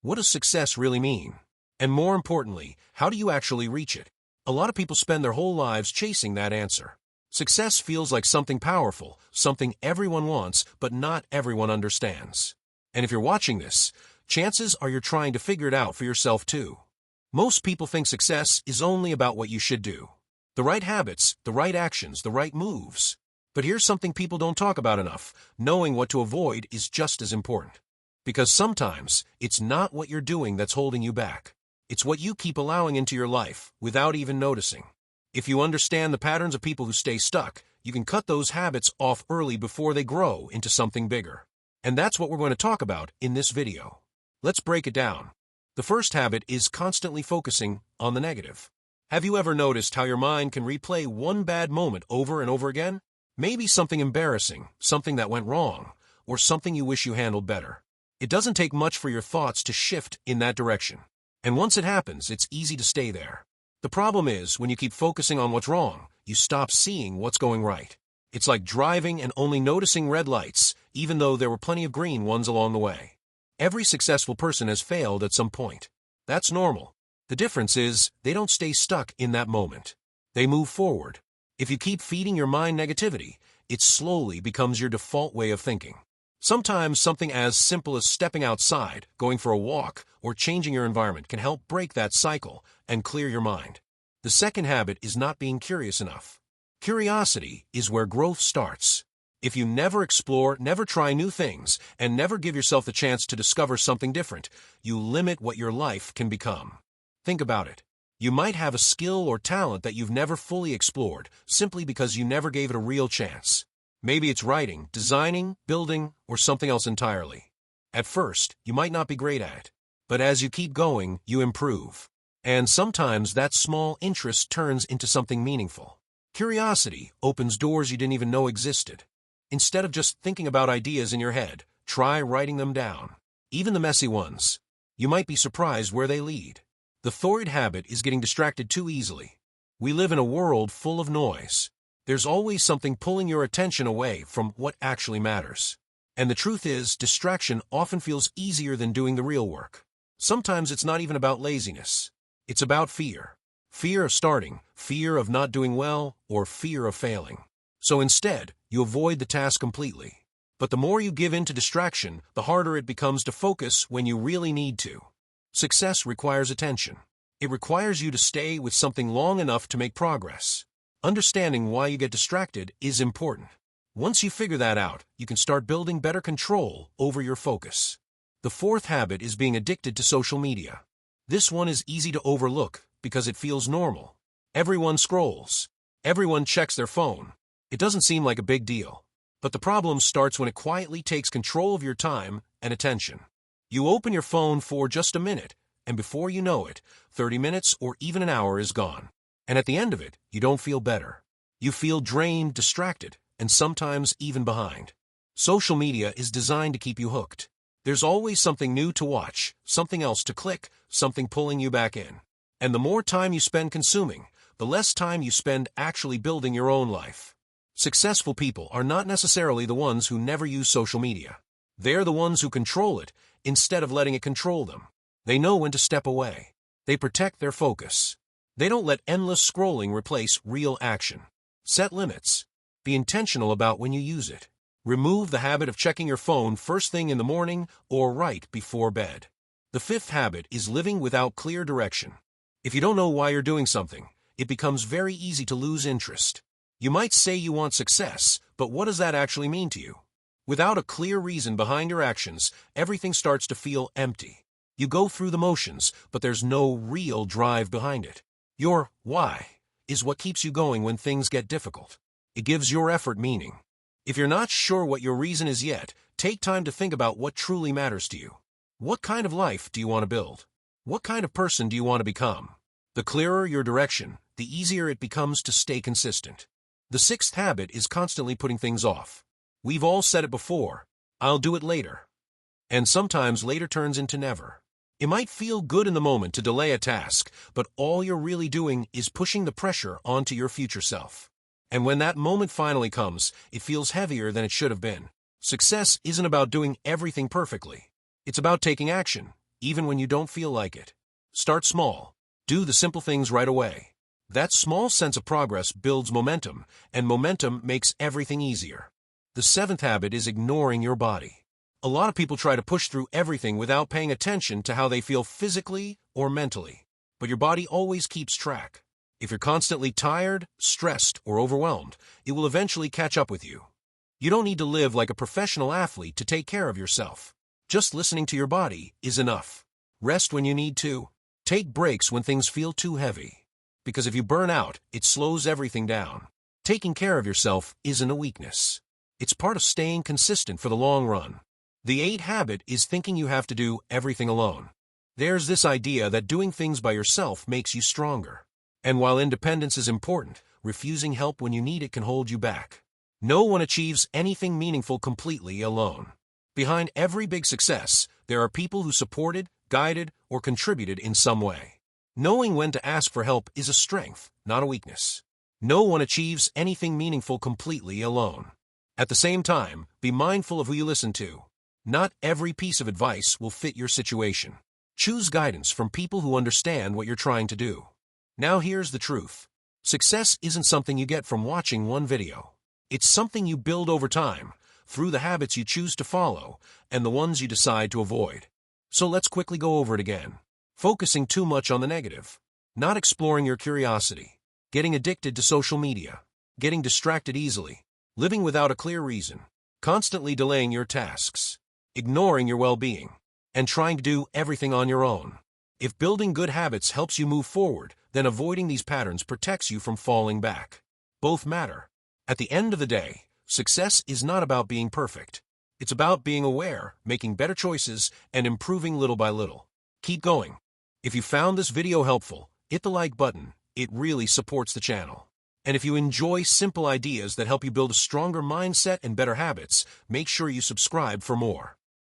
What does success really mean? And more importantly, how do you actually reach it? A lot of people spend their whole lives chasing that answer. Success feels like something powerful, something everyone wants, but not everyone understands. And if you're watching this, chances are you're trying to figure it out for yourself too. Most people think success is only about what you should do. The right habits, the right actions, the right moves. But here's something people don't talk about enough. Knowing what to avoid is just as important. Because sometimes, it's not what you're doing that's holding you back. It's what you keep allowing into your life without even noticing. If you understand the patterns of people who stay stuck, you can cut those habits off early before they grow into something bigger. And that's what we're going to talk about in this video. Let's break it down. The first habit is constantly focusing on the negative. Have you ever noticed how your mind can replay one bad moment over and over again? Maybe something embarrassing, something that went wrong, or something you wish you handled better. It doesn't take much for your thoughts to shift in that direction. And once it happens, it's easy to stay there. The problem is, when you keep focusing on what's wrong, you stop seeing what's going right. It's like driving and only noticing red lights, even though there were plenty of green ones along the way. Every successful person has failed at some point. That's normal. The difference is, they don't stay stuck in that moment. They move forward. If you keep feeding your mind negativity, it slowly becomes your default way of thinking. Sometimes something as simple as stepping outside, going for a walk, or changing your environment can help break that cycle and clear your mind. The second habit is not being curious enough. Curiosity is where growth starts. If you never explore, never try new things, and never give yourself the chance to discover something different, you limit what your life can become. Think about it. You might have a skill or talent that you've never fully explored, simply because you never gave it a real chance. Maybe it's writing, designing, building, or something else entirely. At first, you might not be great at it, but as you keep going, you improve. And sometimes that small interest turns into something meaningful. Curiosity opens doors you didn't even know existed. Instead of just thinking about ideas in your head, try writing them down. Even the messy ones. You might be surprised where they lead. The third habit is getting distracted too easily. We live in a world full of noise. There's always something pulling your attention away from what actually matters. And the truth is, distraction often feels easier than doing the real work. Sometimes it's not even about laziness. It's about fear. Fear of starting, fear of not doing well, or fear of failing. So instead, you avoid the task completely. But the more you give in to distraction, the harder it becomes to focus when you really need to. Success requires attention. It requires you to stay with something long enough to make progress. Understanding why you get distracted is important. Once you figure that out, you can start building better control over your focus. The fourth habit is being addicted to social media. This one is easy to overlook because it feels normal. Everyone scrolls. Everyone checks their phone. It doesn't seem like a big deal. But the problem starts when it quietly takes control of your time and attention. You open your phone for just a minute, and before you know it, 30 minutes or even an hour is gone. And at the end of it, you don't feel better. You feel drained, distracted, and sometimes even behind. Social media is designed to keep you hooked. There's always something new to watch, something else to click, something pulling you back in. And the more time you spend consuming, the less time you spend actually building your own life. Successful people are not necessarily the ones who never use social media. They're the ones who control it instead of letting it control them. They know when to step away. They protect their focus. They don't let endless scrolling replace real action. Set limits. Be intentional about when you use it. Remove the habit of checking your phone first thing in the morning or right before bed. The fifth habit is living without clear direction. If you don't know why you're doing something, it becomes very easy to lose interest. You might say you want success, but what does that actually mean to you? Without a clear reason behind your actions, everything starts to feel empty. You go through the motions, but there's no real drive behind it. Your why is what keeps you going when things get difficult. It gives your effort meaning. If you're not sure what your reason is yet, take time to think about what truly matters to you. What kind of life do you want to build? What kind of person do you want to become? The clearer your direction, the easier it becomes to stay consistent. The sixth habit is constantly putting things off. We've all said it before, I'll do it later. And sometimes later turns into never. It might feel good in the moment to delay a task, but all you're really doing is pushing the pressure onto your future self. And when that moment finally comes, it feels heavier than it should have been. Success isn't about doing everything perfectly. It's about taking action, even when you don't feel like it. Start small. Do the simple things right away. That small sense of progress builds momentum, and momentum makes everything easier. The seventh habit is ignoring your body. A lot of people try to push through everything without paying attention to how they feel physically or mentally. But your body always keeps track. If you're constantly tired, stressed, or overwhelmed, it will eventually catch up with you. You don't need to live like a professional athlete to take care of yourself. Just listening to your body is enough. Rest when you need to. Take breaks when things feel too heavy. Because if you burn out, it slows everything down. Taking care of yourself isn't a weakness. It's part of staying consistent for the long run. The eighth habit is thinking you have to do everything alone. There's this idea that doing things by yourself makes you stronger. And while independence is important, refusing help when you need it can hold you back. No one achieves anything meaningful completely alone. Behind every big success, there are people who supported, guided, or contributed in some way. Knowing when to ask for help is a strength, not a weakness. No one achieves anything meaningful completely alone. At the same time, be mindful of who you listen to. Not every piece of advice will fit your situation. Choose guidance from people who understand what you're trying to do. Now here's the truth. Success isn't something you get from watching one video. It's something you build over time, through the habits you choose to follow and the ones you decide to avoid. So let's quickly go over it again. Focusing too much on the negative. Not exploring your curiosity. Getting addicted to social media. Getting distracted easily. Living without a clear reason. Constantly delaying your tasks. Ignoring your well-being. And trying to do everything on your own. If building good habits helps you move forward, then avoiding these patterns protects you from falling back. Both matter. At the end of the day, success is not about being perfect. It's about being aware, making better choices, and improving little by little. Keep going. If you found this video helpful, hit the like button. It really supports the channel. And if you enjoy simple ideas that help you build a stronger mindset and better habits, make sure you subscribe for more.